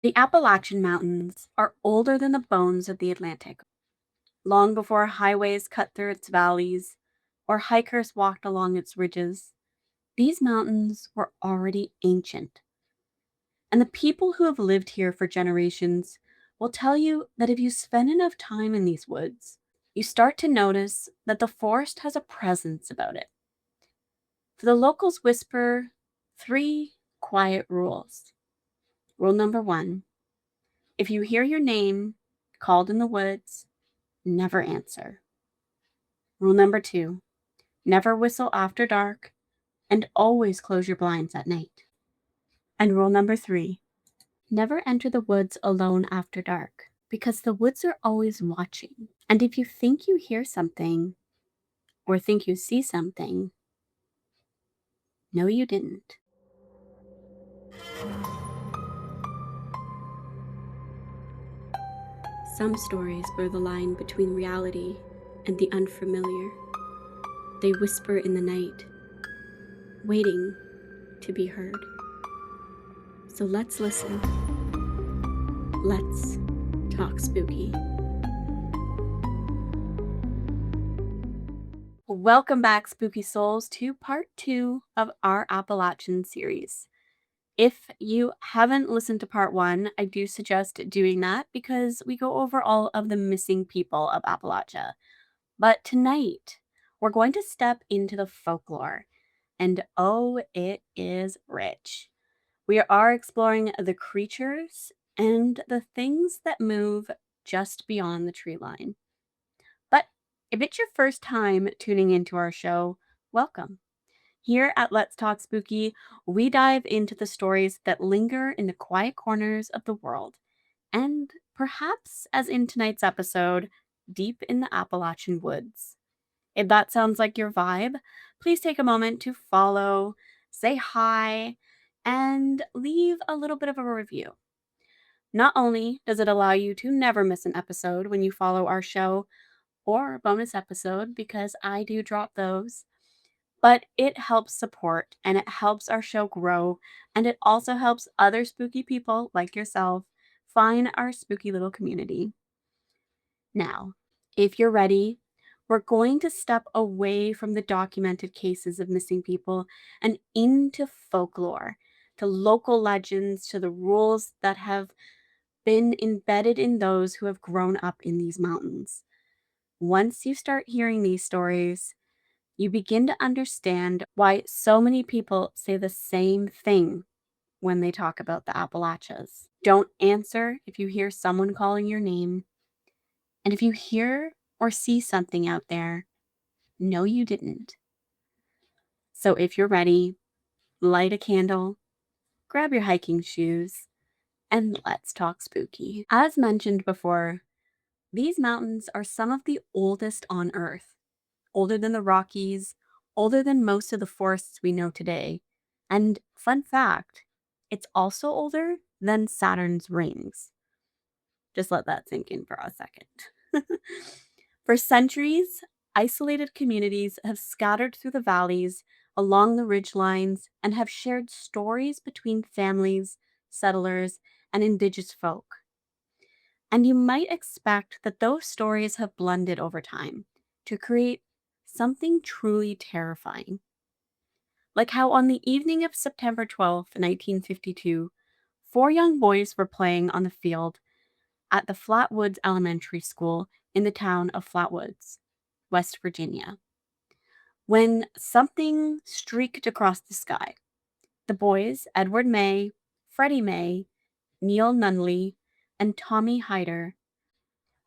The Appalachian Mountains are older than the bones of the Atlantic. Long before highways cut through its valleys or hikers walked along its ridges, these mountains were already ancient. And the people who have lived here for generations will tell you that if you spend enough time in these woods, you start to notice that the forest has a presence about it. For the locals whisper three quiet rules. Rule number one: if you hear your name called in the woods, never answer. Rule number two: never whistle after dark and always close your blinds at night. And rule number three: never enter the woods alone after dark because the woods are always watching. And if you think you hear something or think you see something, no, you didn't. Some stories blur the line between reality and the unfamiliar. They whisper in the night, waiting to be heard. So let's listen. Let's talk spooky. Welcome back, spooky souls, to part 2 of our Appalachian series. If you haven't listened to part 1, I do suggest doing that because we go over all of the missing people of Appalachia. But tonight, we're going to step into the folklore, and oh, it is rich. We are exploring the creatures and the things that move just beyond the tree line. But if it's your first time tuning into our show, welcome. Here at Let's Talk Spooky, we dive into the stories that linger in the quiet corners of the world, and perhaps, as in tonight's episode, deep in the Appalachian woods. If that sounds like your vibe, please take a moment to follow, say hi, and leave a little bit of a review. Not only does it allow you to never miss an episode when you follow our show, or a bonus episode because I do drop those, but it helps support and it helps our show grow, and it also helps other spooky people like yourself find our spooky little community. Now, if you're ready, we're going to step away from the documented cases of missing people and into folklore, to local legends, to the rules that have been embedded in those who have grown up in these mountains. Once you start hearing these stories, you begin to understand why so many people say the same thing when they talk about the Appalachians. Don't answer if you hear someone calling your name. And if you hear or see something out there, no, you didn't. So if you're ready, light a candle, grab your hiking shoes, and let's talk spooky. As mentioned before, these mountains are some of the oldest on Earth, older than the Rockies, older than most of the forests we know today. And fun fact, it's also older than Saturn's rings. Just let that sink in for a second. For centuries, isolated communities have scattered through the valleys, along the ridge lines, and have shared stories between families, settlers, and indigenous folk. And you might expect that those stories have blended over time to create something truly terrifying. Like how on the evening of September 12th, 1952, four young boys were playing on the field at the Flatwoods Elementary School in the town of Flatwoods, West Virginia, when something streaked across the sky. The boys, Edward May, Freddie May, Neil Nunley, and Tommy Hyder,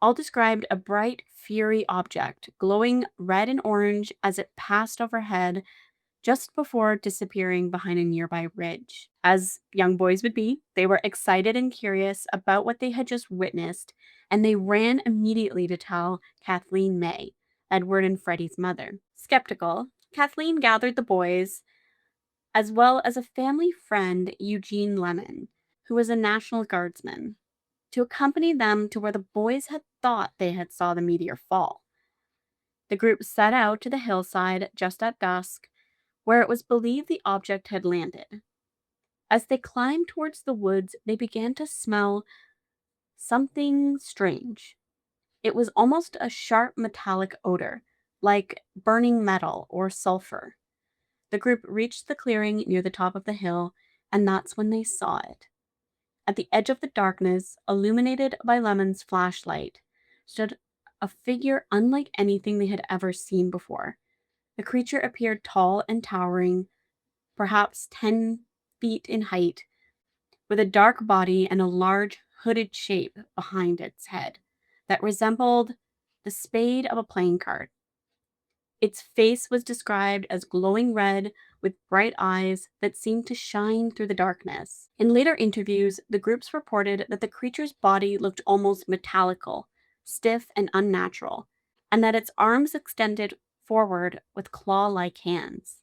all described a bright, fiery object glowing red and orange as it passed overhead just before disappearing behind a nearby ridge. As young boys would be, they were excited and curious about what they had just witnessed, and they ran immediately to tell Kathleen May, Edward and Freddie's mother. Skeptical, Kathleen gathered the boys, as well as a family friend, Eugene Lemon, who was a National Guardsman, to accompany them to where the boys had thought they had saw the meteor fall. The group set out to the hillside just at dusk, where it was believed the object had landed. As they climbed towards the woods, they began to smell something strange. It was almost a sharp metallic odor, like burning metal or sulfur. The group reached the clearing near the top of the hill, and that's when they saw it. At the edge of the darkness, illuminated by Lemon's flashlight, stood a figure unlike anything they had ever seen before. The creature appeared tall and towering, perhaps 10 feet in height, with a dark body and a large hooded shape behind its head that resembled the spade of a playing card. Its face was described as glowing red with bright eyes that seemed to shine through the darkness. In later interviews, the groups reported that the creature's body looked almost metallical, stiff, and unnatural, and that its arms extended forward with claw like hands.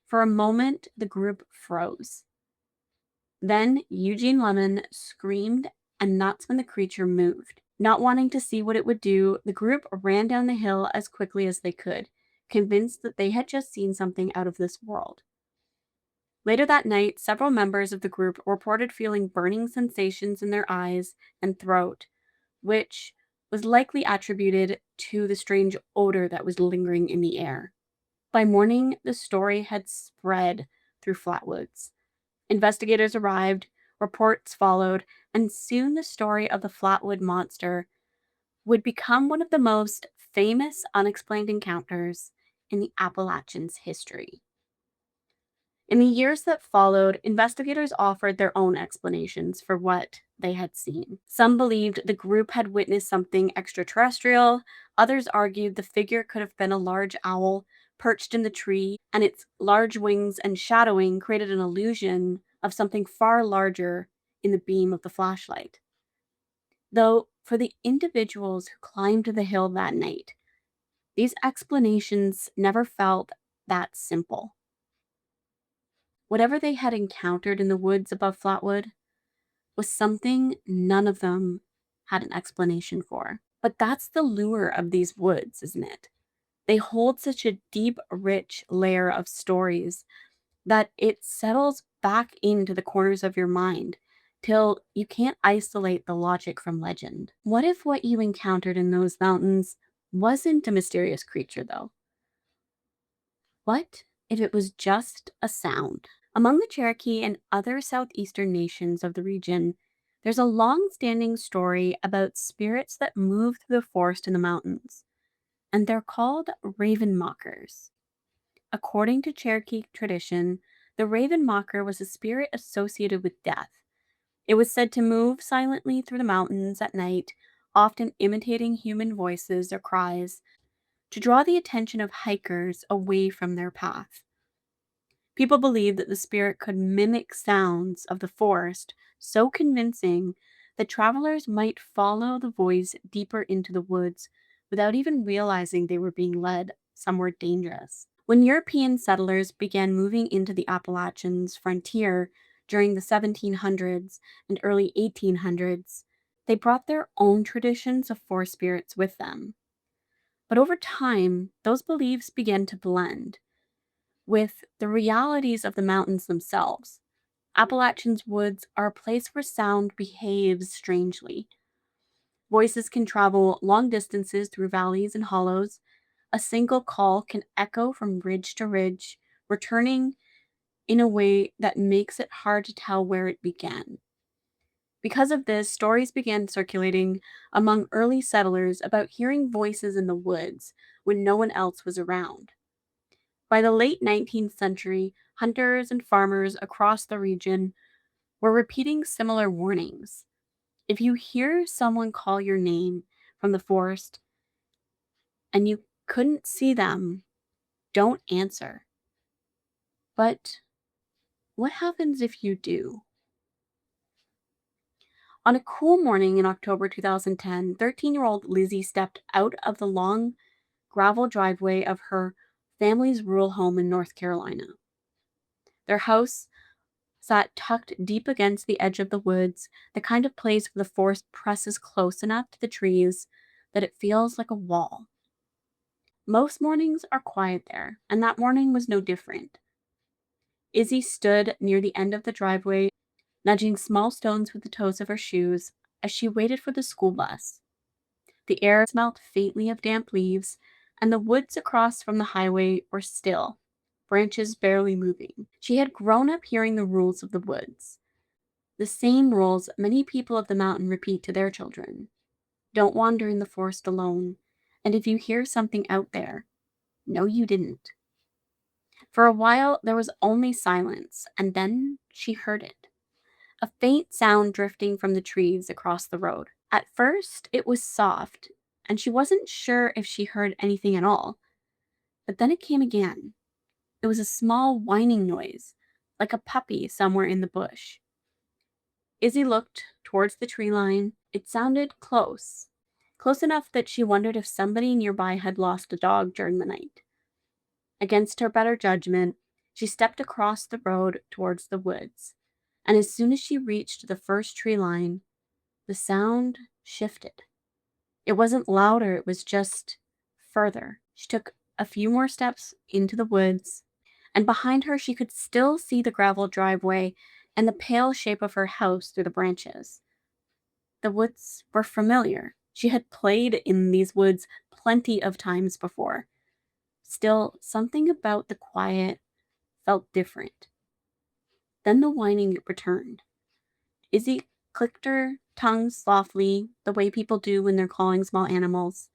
For a moment, the group froze. Then Eugene Lemon screamed, and that's when the creature moved. Not wanting to see what it would do, the group ran down the hill as quickly as they could, convinced that they had just seen something out of this world. Later that night, several members of the group reported feeling burning sensations in their eyes and throat, which was likely attributed to the strange odor that was lingering in the air. By morning, the story had spread through Flatwoods. Investigators arrived, reports followed, and soon the story of the Flatwood Monster would become one of the most famous unexplained encounters in the Appalachians' history. In the years that followed, investigators offered their own explanations for what they had seen. Some believed the group had witnessed something extraterrestrial, others argued the figure could have been a large owl perched in the tree, and its large wings and shadowing created an illusion of something far larger in the beam of the flashlight. Though, for the individuals who climbed the hill that night, these explanations never felt that simple. Whatever they had encountered in the woods above Flatwood was something none of them had an explanation for. But that's the lure of these woods, isn't it? They hold such a deep, rich layer of stories that it settles back into the corners of your mind till you can't isolate the logic from legend. What if what you encountered in those mountains wasn't a mysterious creature, though? What if it was just a sound? Among the Cherokee and other southeastern nations of the region, there's a long standing story about spirits that move through the forest in the mountains, and they're called raven mockers. According to Cherokee tradition, the raven mocker was a spirit associated with death. It was said to move silently through the mountains at night, often imitating human voices or cries, to draw the attention of hikers away from their path. People believed that the spirit could mimic sounds of the forest so convincing that travelers might follow the voice deeper into the woods without even realizing they were being led somewhere dangerous. When European settlers began moving into the Appalachians frontier during the 1700s and early 1800s, they brought their own traditions of forest spirits with them. But over time, those beliefs began to blend with the realities of the mountains themselves. Appalachian's woods are a place where sound behaves strangely. Voices can travel long distances through valleys and hollows. A single call can echo from ridge to ridge, returning in a way that makes it hard to tell where it began. Because of this, stories began circulating among early settlers about hearing voices in the woods when no one else was around. By the late 19th century, hunters and farmers across the region were repeating similar warnings. If you hear someone call your name from the forest and you couldn't see them, don't answer. But what happens if you do? On a cool morning in October 2010, 13-year-old Lizzie stepped out of the long gravel driveway of her family's rural home in North Carolina. Their house sat tucked deep against the edge of the woods, the kind of place where the forest presses close enough to the trees that it feels like a wall. Most mornings are quiet there, and that morning was no different. Izzy stood near the end of the driveway, nudging small stones with the toes of her shoes as she waited for the school bus. The air smelled faintly of damp leaves, and the woods across from the highway were still, branches barely moving. She had grown up hearing the rules of the woods, the same rules many people of the mountain repeat to their children. Don't wander in the forest alone, and if you hear something out there, no, you didn't. For a while, there was only silence, and then she heard it. A faint sound drifting from the trees across the road. At first, it was soft, and she wasn't sure if she heard anything at all. But then it came again. It was a small whining noise, like a puppy somewhere in the bush. Izzy looked towards the tree line. It sounded close, close enough that she wondered if somebody nearby had lost a dog during the night. Against her better judgment, she stepped across the road towards the woods, and as soon as she reached the first tree line, the sound shifted. It wasn't louder, it was just further. She took a few more steps into the woods, and behind her she could still see the gravel driveway and the pale shape of her house through the branches. The woods were familiar. She had played in these woods plenty of times before. Still, something about the quiet felt different. Then the whining returned. Izzy clicked her tongue softly, the way people do when they're calling small animals,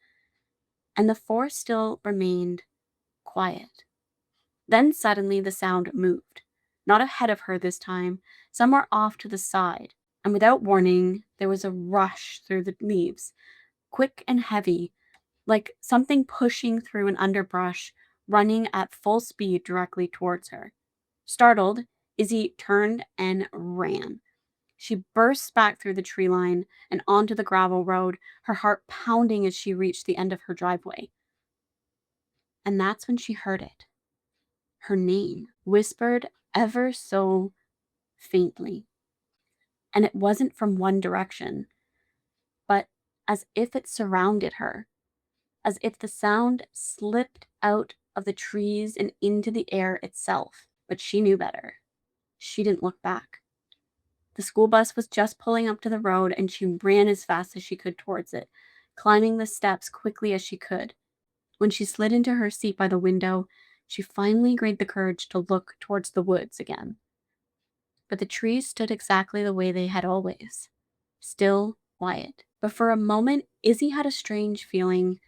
and the forest still remained quiet. Then suddenly the sound moved. Not ahead of her this time, somewhere off to the side, and without warning, there was a rush through the leaves, quick and heavy, like something pushing through an underbrush, running at full speed directly towards her. Startled, Izzy turned and ran. She burst back through the tree line and onto the gravel road, her heart pounding as she reached the end of her driveway. And that's when she heard it. Her name, whispered ever so faintly. And it wasn't from one direction, but as if it surrounded her, as if the sound slipped out of the trees and into the air itself. But she knew better. She didn't look back. The school bus was just pulling up to the road, and she ran as fast as she could towards it, climbing the steps quickly as she could. When she slid into her seat by the window, she finally gained the courage to look towards the woods again. But the trees stood exactly the way they had always, still, quiet. But for a moment, Izzy had a strange feeling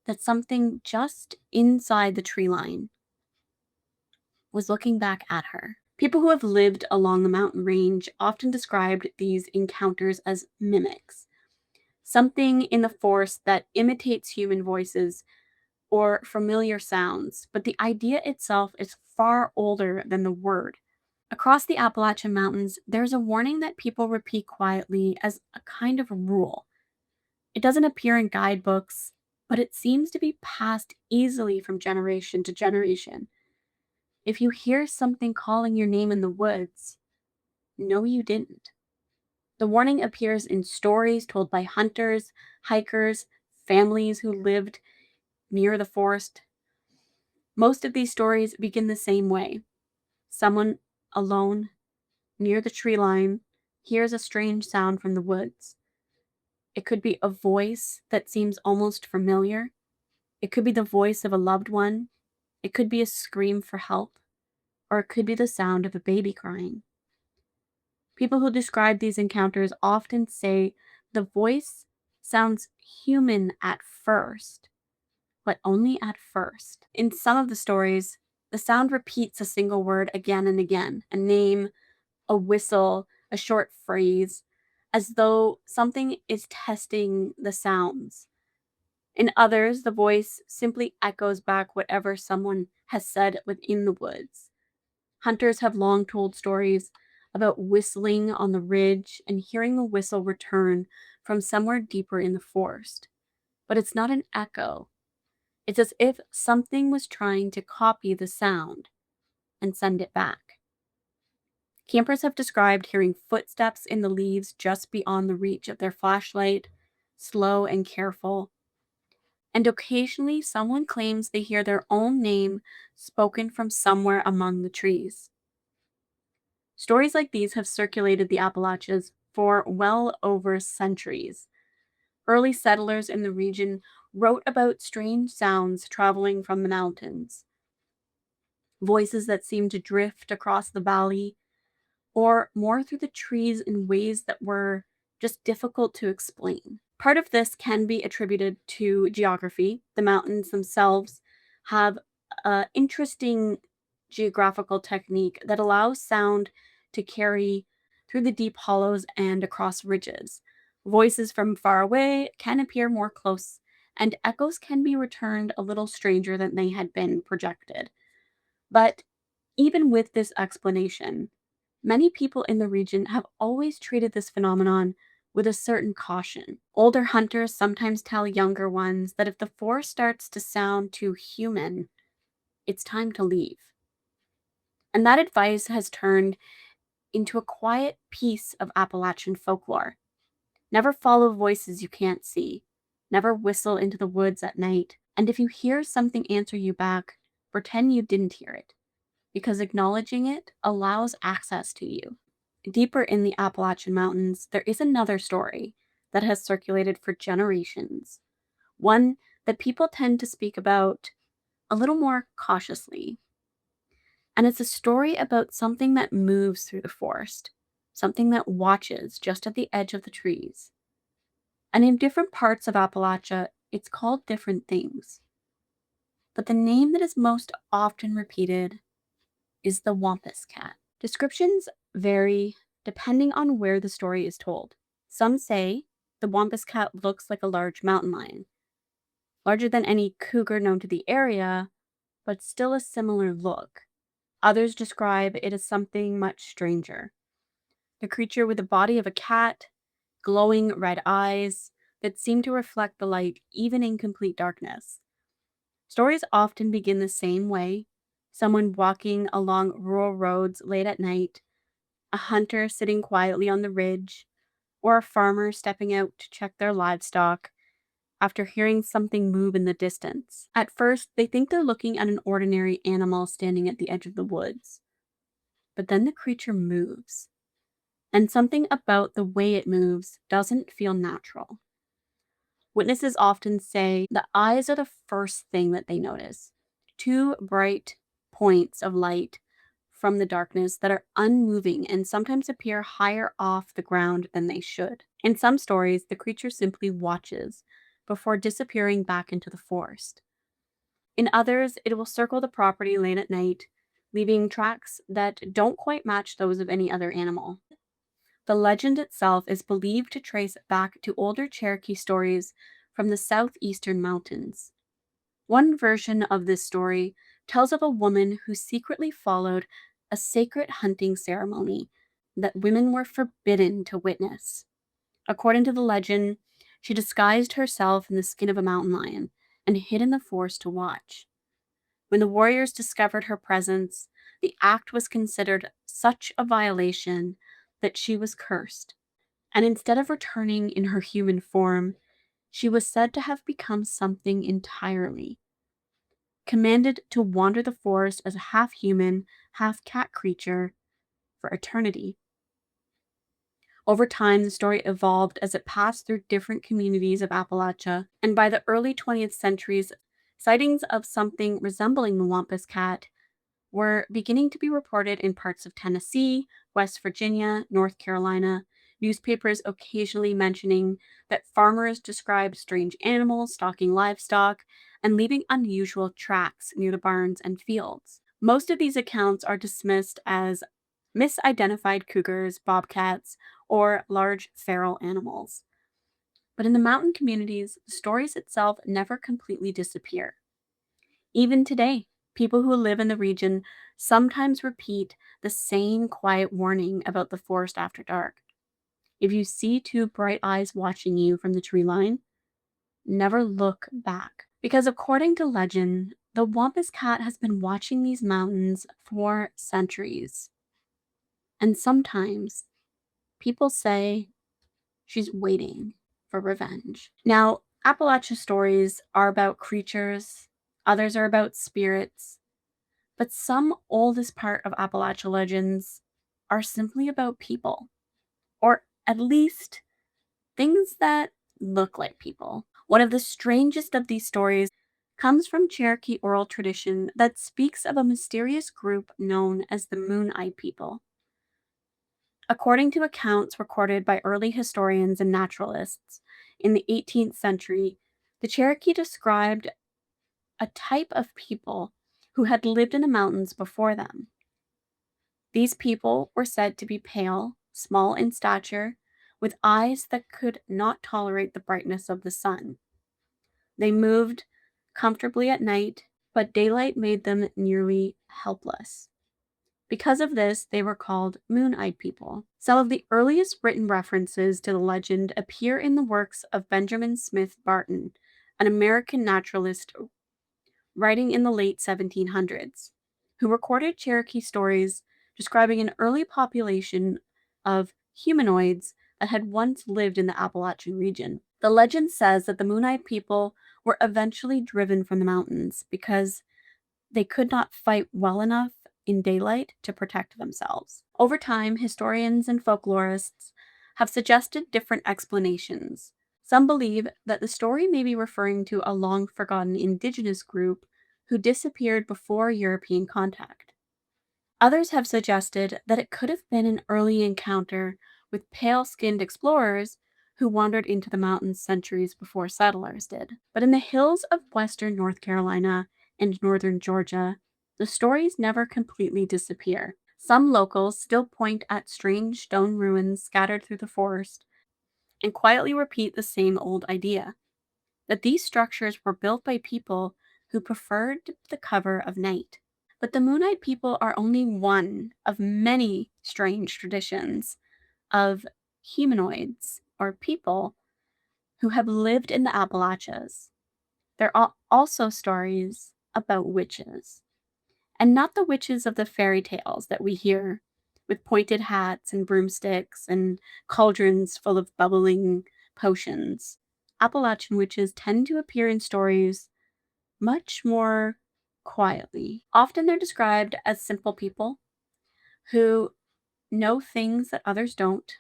that something just inside the tree line was looking back at her. People who have lived along the mountain range often described these encounters as mimics, something in the forest that imitates human voices or familiar sounds, but the idea itself is far older than the word. Across the Appalachian Mountains, there's a warning that people repeat quietly as a kind of rule. It doesn't appear in guidebooks, but it seems to be passed easily from generation to generation. If you hear something calling your name in the woods, no, you didn't. The warning appears in stories told by hunters, hikers, families who lived near the forest. Most of these stories begin the same way. Someone alone, near the tree line, hears a strange sound from the woods. It could be a voice that seems almost familiar. It could be the voice of a loved one. It could be a scream for help. Or it could be the sound of a baby crying. People who describe these encounters often say the voice sounds human at first, but only at first. In some of the stories, the sound repeats a single word again and again, a name, a whistle, a short phrase, as though something is testing the sounds. In others, the voice simply echoes back whatever someone has said within the woods. Hunters have long told stories about whistling on the ridge and hearing the whistle return from somewhere deeper in the forest. But it's not an echo. It's as if something was trying to copy the sound and send it back. Campers have described hearing footsteps in the leaves just beyond the reach of their flashlight, slow and careful. And occasionally someone claims they hear their own name spoken from somewhere among the trees. Stories like these have circulated the Appalachians for well over centuries. Early settlers in the region wrote about strange sounds traveling from the mountains, voices that seemed to drift across the valley, or more through the trees in ways that were just difficult to explain. Part of this can be attributed to geography. The mountains themselves have an interesting geographical technique that allows sound to carry through the deep hollows and across ridges. Voices from far away can appear more close, and echoes can be returned a little stranger than they had been projected. But even with this explanation, many people in the region have always treated this phenomenon with a certain caution. Older hunters sometimes tell younger ones that if the forest starts to sound too human, it's time to leave. And that advice has turned into a quiet piece of Appalachian folklore. Never follow voices you can't see. Never whistle into the woods at night. And if you hear something answer you back, pretend you didn't hear it, because acknowledging it allows access to you. Deeper in the Appalachian Mountains, there is another story that has circulated for generations, one that people tend to speak about a little more cautiously. And it's a story about something that moves through the forest, something that watches just at the edge of the trees. And in different parts of Appalachia, it's called different things. But the name that is most often repeated is the Wampus Cat. Descriptions vary depending on where the story is told. Some say the Wampus Cat looks like a large mountain lion, larger than any cougar known to the area, but still a similar look. Others describe it as something much stranger, a creature with the body of a cat, glowing red eyes that seem to reflect the light even in complete darkness. Stories often begin the same way: someone walking along rural roads late at night, a hunter sitting quietly on the ridge, or a farmer stepping out to check their livestock after hearing something move in the distance. At first, they think they're looking at an ordinary animal standing at the edge of the woods. But then the creature moves, and something about the way it moves doesn't feel natural. Witnesses often say the eyes are the first thing that they notice. Two bright points of light from the darkness that are unmoving and sometimes appear higher off the ground than they should. In some stories, the creature simply watches before disappearing back into the forest. In others, it will circle the property late at night, leaving tracks that don't quite match those of any other animal. The legend itself is believed to trace back to older Cherokee stories from the southeastern mountains. One version of this story tells of a woman who secretly followed a sacred hunting ceremony that women were forbidden to witness. According to the legend, she disguised herself in the skin of a mountain lion and hid in the forest to watch. When the warriors discovered her presence, the act was considered such a violation that she was cursed, and instead of returning in her human form, she was said to have become something entirely, commanded to wander the forest as a half human, half cat creature for eternity. Over time, the story evolved as it passed through different communities of Appalachia, and by the early 20th centuries, sightings of something resembling the Wampus Cat were beginning to be reported in parts of Tennessee, West Virginia, North Carolina, newspapers occasionally mentioning that farmers described strange animals stalking livestock and leaving unusual tracks near the barns and fields. Most of these accounts are dismissed as misidentified cougars, bobcats, or large feral animals. But in the mountain communities, the stories itself never completely disappear. Even today, people who live in the region sometimes repeat the same quiet warning about the forest after dark. If you see two bright eyes watching you from the tree line, never look back. Because according to legend, the Wampus Cat has been watching these mountains for centuries. And sometimes people say she's waiting for revenge. Now, Appalachia stories are about creatures, others are about spirits, but some oldest part of Appalachia legends are simply about people, or at least things that look like people. One of the strangest of these stories comes from Cherokee oral tradition that speaks of a mysterious group known as the Moon Eyed People. According to accounts recorded by early historians and naturalists in the 18th century, the Cherokee described a type of people who had lived in the mountains before them. These people were said to be pale, small in stature, with eyes that could not tolerate the brightness of the sun. They moved comfortably at night, but daylight made them nearly helpless. Because of this, they were called moon eyed people. Some of the earliest written references to the legend appear in the works of Benjamin Smith Barton, an American naturalist writing in the late 1700s, who recorded Cherokee stories describing an early population of humanoids that had once lived in the Appalachian region. The legend says that the Moon Eyed people were eventually driven from the mountains because they could not fight well enough in daylight to protect themselves. Over time, historians and folklorists have suggested different explanations. Some believe that the story may be referring to a long forgotten indigenous group who disappeared before European contact. Others have suggested that it could have been an early encounter with pale skinned explorers who wandered into the mountains centuries before settlers did. But in the hills of western North Carolina and northern Georgia, the stories never completely disappear. Some locals still point at strange stone ruins scattered through the forest and quietly repeat the same old idea that these structures were built by people who preferred the cover of night. But the Moon Eyed people are only one of many strange traditions of humanoids or people who have lived in the Appalachians. There are also stories about witches, and not the witches of the fairy tales that we hear with pointed hats and broomsticks and cauldrons full of bubbling potions. Appalachian witches tend to appear in stories much more quietly. Often they're described as simple people who know things that others don't,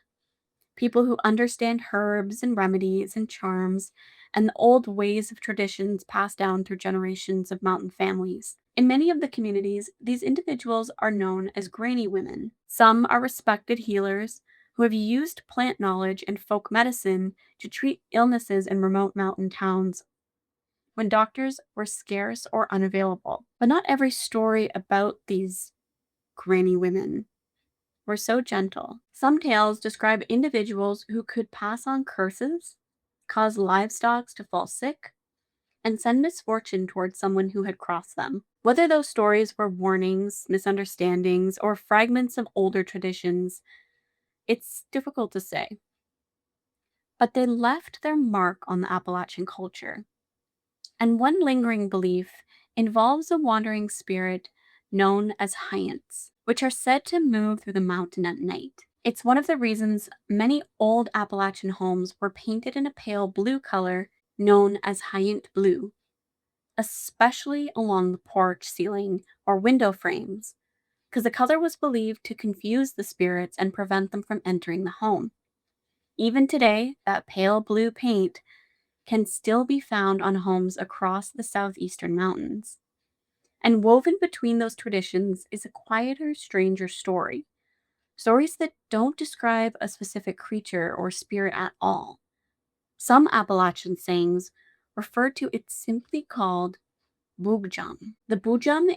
people who understand herbs and remedies and charms and the old ways of traditions passed down through generations of mountain families. In many of the communities, these individuals are known as granny women. Some are respected healers who have used plant knowledge and folk medicine to treat illnesses in remote mountain towns when doctors were scarce or unavailable. But not every story about these granny women were so gentle. Some tales describe individuals who could pass on curses, cause livestock to fall sick, and send misfortune towards someone who had crossed them. Whether those stories were warnings, misunderstandings, or fragments of older traditions, it's difficult to say. But they left their mark on the Appalachian culture. And one lingering belief involves a wandering spirit known as hyants, which are said to move through the mountain at night. It's one of the reasons many old Appalachian homes were painted in a pale blue color known as hyant blue, especially along the porch ceiling or window frames, because the color was believed to confuse the spirits and prevent them from entering the home. Even today, that pale blue paint can still be found on homes across the southeastern mountains. And woven between those traditions is a quieter, stranger story. Stories that don't describe a specific creature or spirit at all. Some Appalachian sayings refer to it simply called Bugjum. The Bujum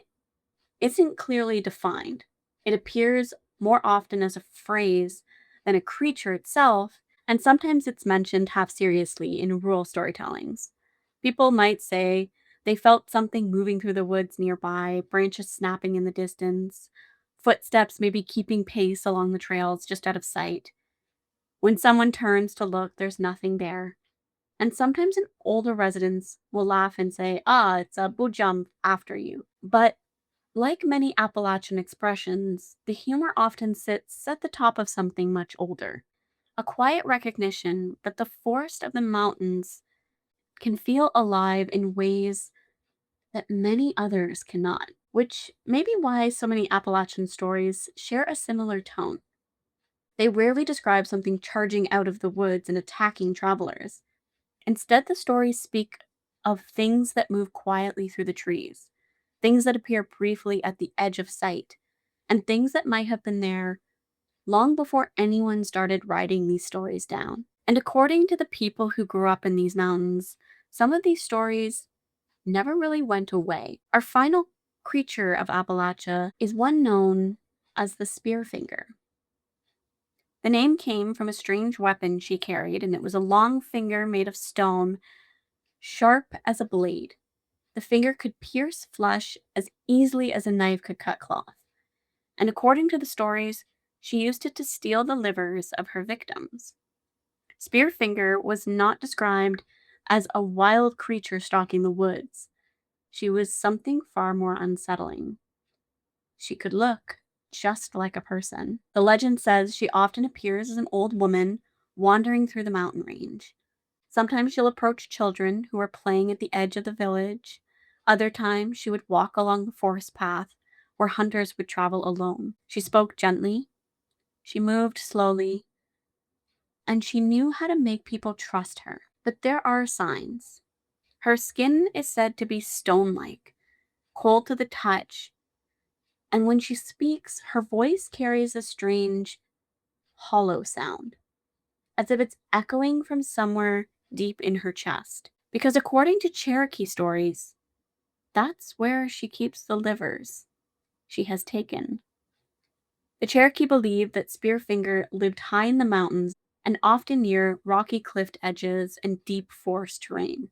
isn't clearly defined. It appears more often as a phrase than a creature itself, and sometimes it's mentioned half seriously in rural storytellings. People might say they felt something moving through the woods nearby, branches snapping in the distance, footsteps maybe keeping pace along the trails just out of sight. When someone turns to look, there's nothing there. And sometimes an older residents will laugh and say, ah, it's a bujum after you. But like many Appalachian expressions, the humor often sits at the top of something much older. A quiet recognition that the forest of the mountains can feel alive in ways that many others cannot. which may be why so many Appalachian stories share a similar tone. They rarely describe something charging out of the woods and attacking travelers. Instead, the stories speak of things that move quietly through the trees, things that appear briefly at the edge of sight, and things that might have been there long before anyone started writing these stories down. And according to the people who grew up in these mountains, some of these stories never really went away. Our final creature of Appalachia is one known as the Spearfinger. The name came from a strange weapon she carried, and it was a long finger made of stone, sharp as a blade. The finger could pierce flesh as easily as a knife could cut cloth. And according to the stories, she used it to steal the livers of her victims. Spearfinger was not described as a wild creature stalking the woods. She was something far more unsettling. She could look just like a person. The legend says she often appears as an old woman wandering through the mountain range. Sometimes she'll approach children who are playing at the edge of the village. Other times she would walk along the forest path where hunters would travel alone. She spoke gently, she moved slowly, and she knew how to make people trust her. But there are signs. Her skin is said to be stone-like, cold to the touch, and when she speaks, her voice carries a strange, hollow sound, as if it's echoing from somewhere deep in her chest. Because according to Cherokee stories, that's where she keeps the livers she has taken. The Cherokee believed that Spearfinger lived high in the mountains and often near rocky cliff edges and deep forest terrain.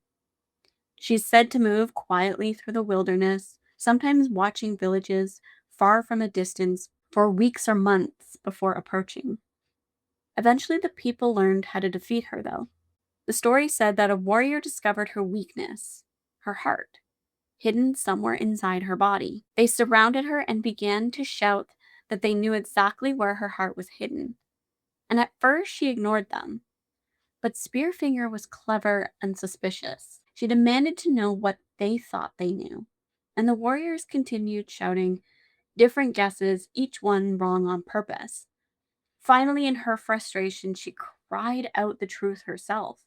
She's said to move quietly through the wilderness, sometimes watching villages far from a distance for weeks or months before approaching. Eventually, the people learned how to defeat her, though. The story said that a warrior discovered her weakness, her heart, hidden somewhere inside her body. They surrounded her and began to shout that they knew exactly where her heart was hidden. And at first, she ignored them. But Spearfinger was clever and suspicious. She demanded to know what they thought they knew. And the warriors continued shouting different guesses, each one wrong on purpose. Finally, in her frustration, she cried out the truth herself.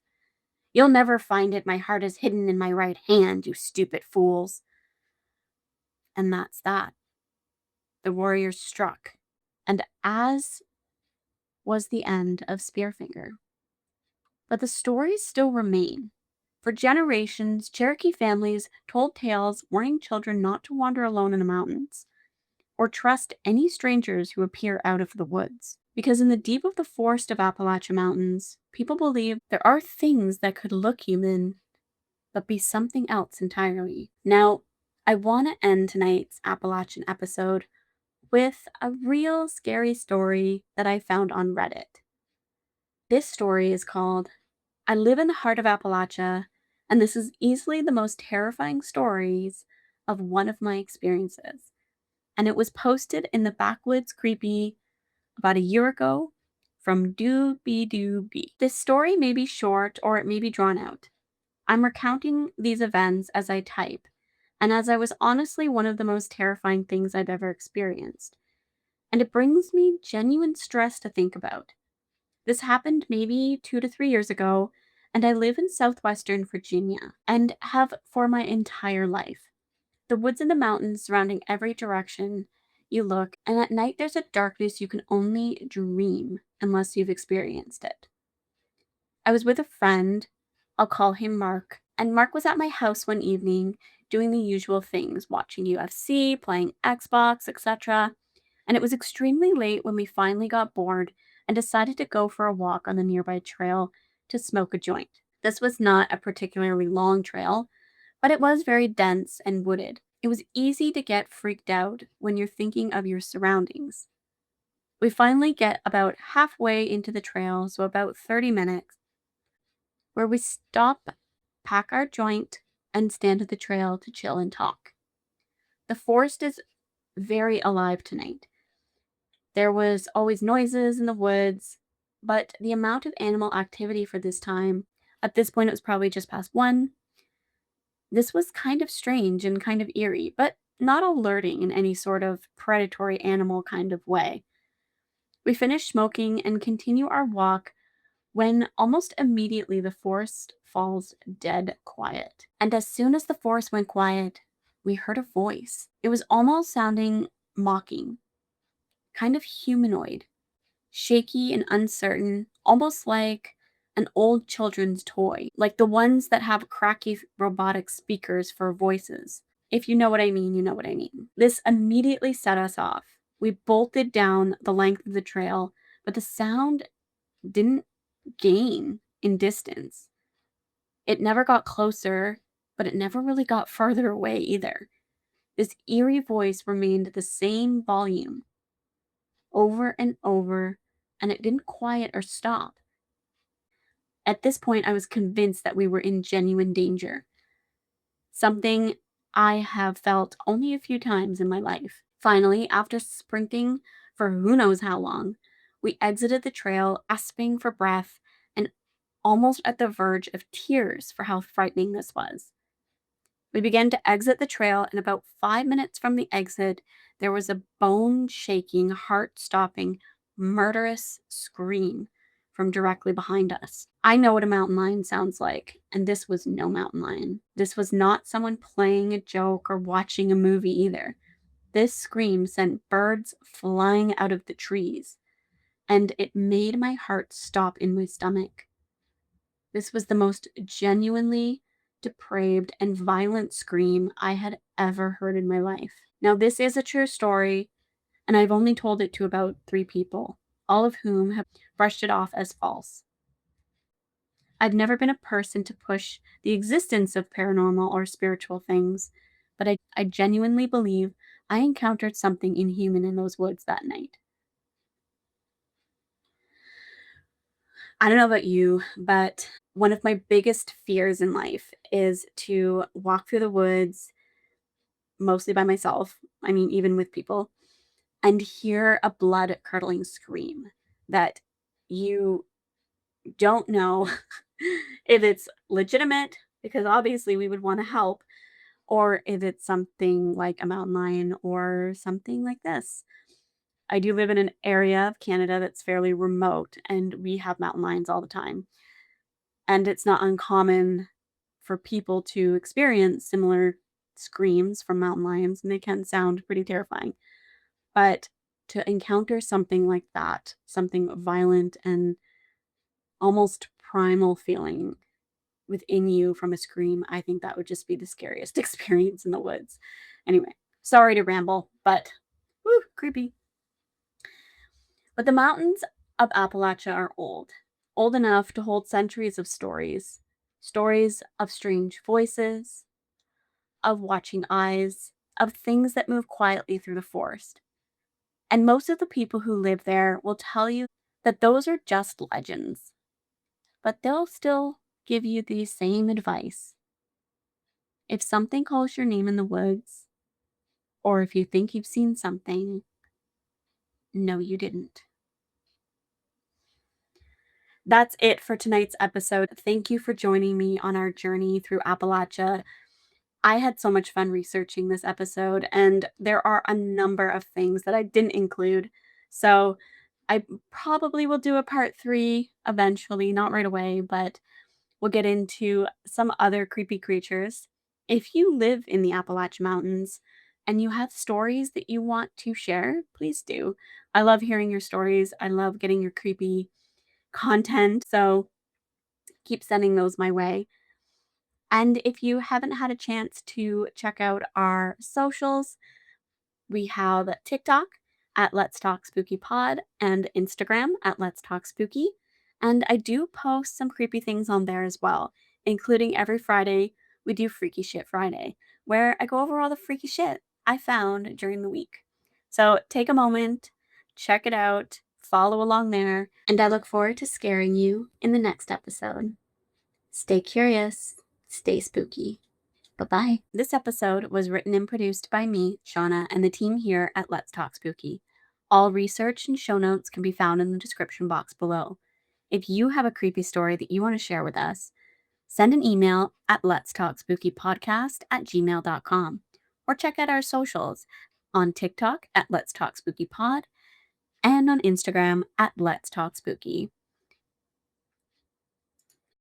"You'll never find it. My heart is hidden in my right hand, you stupid fools." And that's that. The warriors struck. And as was the end of Spearfinger. But the stories still remain. For generations, Cherokee families told tales warning children not to wander alone in the mountains or trust any strangers who appear out of the woods. Because in the deep of the forest of Appalachian Mountains, people believe there are things that could look human but be something else entirely. Now, I want to end tonight's Appalachian episode with a real scary story that I found on Reddit. This story is called "I Live in the Heart of Appalachia," and this is easily the most terrifying stories of one of my experiences. And it was posted in the Backwoods Creepy about a year ago from Doobie Doobie. This story may be short or it may be drawn out. I'm recounting these events as I type, and as I was honestly one of the most terrifying things I've ever experienced. And it brings me genuine stress to think about. This happened maybe 2 to 3 years ago, and I live in southwestern Virginia and have for my entire life. The woods and the mountains surrounding every direction you look, and at night there's a darkness you can only dream unless you've experienced it. I was with a friend, I'll call him Mark, and Mark was at my house one evening doing the usual things, watching UFC, playing Xbox, etc. And it was extremely late when we finally got bored and decided to go for a walk on the nearby trail to smoke a joint. This was not a particularly long trail, but it was very dense and wooded. It was easy to get freaked out when you're thinking of your surroundings. We finally get about halfway into the trail, so about 30 minutes, where we stop, pack our joint, and stand at the trail to chill and talk. The forest is very alive tonight. There was always noises in the woods, but the amount of animal activity for this time, at this point it was probably just past 1. This was kind of strange and kind of eerie, but not alerting in any sort of predatory animal kind of way. We finish smoking and continue our walk when almost immediately the forest falls dead quiet. And as soon as the forest went quiet, we heard a voice. It was almost sounding mocking, kind of humanoid, shaky and uncertain, almost like an old children's toy, like the ones that have cracky robotic speakers for voices. If you know what I mean, you know what I mean. This immediately set us off. We bolted down the length of the trail, but the sound didn't gain in distance. It never got closer, but it never really got farther away either. This eerie voice remained the same volume over and over, and it didn't quiet or stop. At this point, I was convinced that we were in genuine danger, something I have felt only a few times in my life. Finally, after sprinting for who knows how long, we exited the trail, gasping for breath and almost at the verge of tears for how frightening this was. We began to exit the trail, and about 5 minutes from the exit, there was a bone shaking, heart stopping, murderous scream from directly behind us. I know what a mountain lion sounds like, and this was no mountain lion. This was not someone playing a joke or watching a movie either. This scream sent birds flying out of the trees, and it made my heart stop in my stomach. This was the most genuinely depraved and violent scream I had ever heard in my life. Now, this is a true story, and I've only told it to about 3 people, all of whom have brushed it off as false. I've never been a person to push the existence of paranormal or spiritual things, but I genuinely believe I encountered something inhuman in those woods that night. I don't know about you, but one of my biggest fears in life is to walk through the woods, mostly by myself. I mean, even with people, and hear a blood curdling scream that you don't know if it's legitimate, because obviously we would want to help, or if it's something like a mountain lion or something like this. I do live in an area of Canada that's fairly remote, and we have mountain lions all the time. And it's not uncommon for people to experience similar screams from mountain lions, and they can sound pretty terrifying. But to encounter something like that, something violent and almost primal feeling within you from a scream, I think that would just be the scariest experience in the woods. Anyway, sorry to ramble, but whew, creepy. But the mountains of Appalachia are old, old enough to hold centuries of stories, stories of strange voices, of watching eyes, of things that move quietly through the forest. And most of the people who live there will tell you that those are just legends, but they'll still give you the same advice. If something calls your name in the woods, or if you think you've seen something, no, you didn't. That's it for tonight's episode. Thank you for joining me on our journey through Appalachia. I had so much fun researching this episode, and there are a number of things that I didn't include. So I probably will do a part 3 eventually, not right away, but we'll get into some other creepy creatures. If you live in the Appalachian Mountains and you have stories that you want to share, please do. I love hearing your stories. I love getting your creepy content. So keep sending those my way. And if you haven't had a chance to check out our socials, we have TikTok at Let's Talk Spooky Pod and Instagram at Let's Talk Spooky. And I do post some creepy things on there as well, including every Friday we do Freaky Shit Friday, where I go over all the freaky shit I found during the week. So take a moment, check it out, follow along there, and I look forward to scaring you in the next episode. Stay curious, stay spooky. Bye-bye. This episode was written and produced by me, Shauna, and the team here at Let's Talk Spooky. All research and show notes can be found in the description box below. If you have a creepy story that you want to share with us, send an email at letstalkspookypodcast@gmail.com or check out our socials on TikTok at Let's Talk Spooky Pod and on Instagram at Let's Talk Spooky.